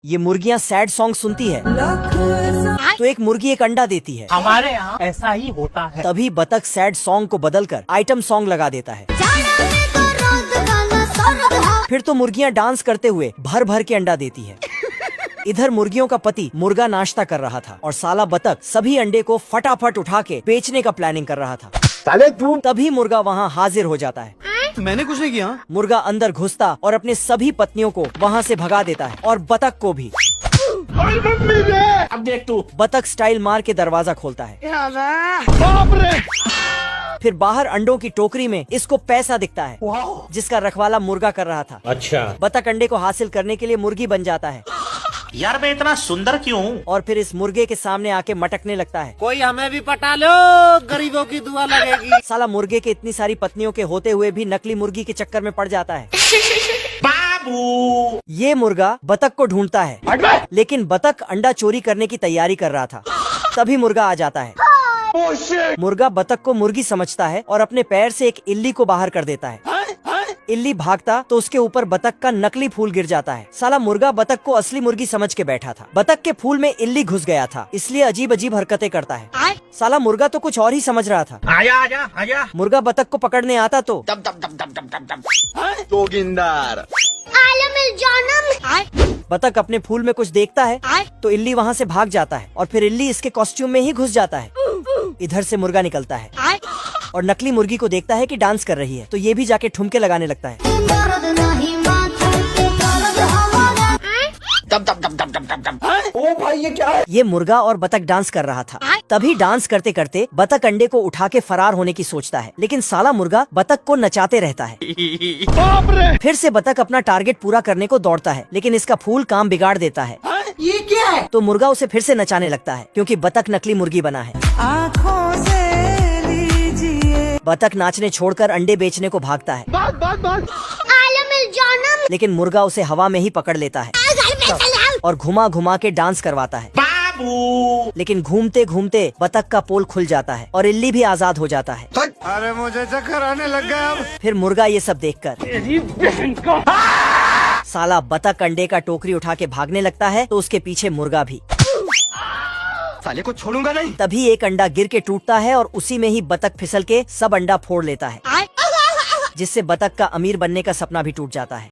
ये मुर्गियाँ sad song सुनती है तो एक मुर्गी एक अंडा देती है। हमारे यहाँ ऐसा ही होता है। तभी बतख सैड सॉन्ग को बदलकर आइटम सॉन्ग लगा देता है। फिर तो मुर्गियाँ डांस करते हुए भर भर के अंडा देती है। इधर मुर्गियों का पति मुर्गा नाश्ता कर रहा था और साला बतख सभी अंडे को फटाफट उठा के बेचने का प्लानिंग कर रहा था। साले तू तभी मुर्गा वहाँ हाजिर हो जाता है। मैंने कुछ नहीं किया। मुर्गा अंदर घुसता और अपने सभी पत्नियों को वहाँ से भगा देता है और बतख को भी। अब देख तू। बतख स्टाइल मार के दरवाजा खोलता है। बाप रे। फिर बाहर अंडों की टोकरी में इसको पैसा दिखता है जिसका रखवाला मुर्गा कर रहा था। अच्छा। बतख अंडे को हासिल करने के लिए मुर्गी बन जाता है यार मैं इतना सुंदर क्यों हूँ? और फिर इस मुर्गे के सामने आके मटकने लगता है। कोई हमें भी पटा लो, गरीबों की दुआ लगेगी। साला मुर्गे के इतनी सारी पत्नियों के होते हुए भी नकली मुर्गी के चक्कर में पड़ जाता है। बाबू ये मुर्गा बतख को ढूंढता है लेकिन बतख अंडा चोरी करने की तैयारी कर रहा था। तभी मुर्गा आ जाता है। मुर्गा बतख को मुर्गी समझता है और अपने पैर से एक इल्ली को बाहर कर देता है। इल्ली भागता तो उसके ऊपर बतख का नकली फूल गिर जाता है। साला मुर्गा बतख को असली मुर्गी समझ के बैठा था। बतख के फूल में इल्ली घुस गया था इसलिए अजीब अजीब हरकतें करता है। साला मुर्गा तो कुछ और ही समझ रहा था। आजा आजा आजा। मुर्गा बतख को पकड़ने आता तो जोगिंदर बतख अपने फूल में कुछ देखता है तो इल्ली वहाँ से भाग जाता है और फिर इल्ली इसके कॉस्ट्यूम में ही घुस जाता है। इधर से मुर्गा निकलता है और नकली मुर्गी को देखता है कि डांस कर रही है तो ये भी जाके ठुमके लगाने लगता है। ओ भाई ये क्या है? ये मुर्गा और बतख डांस कर रहा था। तभी डांस करते करते बतख अंडे को उठा के फरार होने की सोचता है लेकिन साला मुर्गा बतख को नचाते रहता है। बाप रे। फिर से बतख अपना टारगेट पूरा करने को दौड़ता है लेकिन इसका फूल काम बिगाड़ देता है। ये क्या है? तो मुर्गा उसे फिर से नचाने लगता है क्योंकि बतख नकली मुर्गी बना है। बतख नाचने छोड़कर अंडे बेचने को भागता है लेकिन मुर्गा उसे हवा में ही पकड़ लेता है और घुमा घुमा के डांस करवाता है। बाबू लेकिन घूमते घूमते बतख का पोल खुल जाता है और इल्ली भी आजाद हो जाता है। अरे मुझे चक्कर आने लग गया अब। फिर मुर्गा ये सब देखकर साला बतख अंडे का टोकरी उठा के भागने लगता है तो उसके पीछे मुर्गा भी। साले को छोड़ूंगा नहीं। तभी एक अंडा गिर के टूटता है और उसी में ही बतख फिसल के सब अंडा फोड़ लेता है जिससे बतख का अमीर बनने का सपना भी टूट जाता है।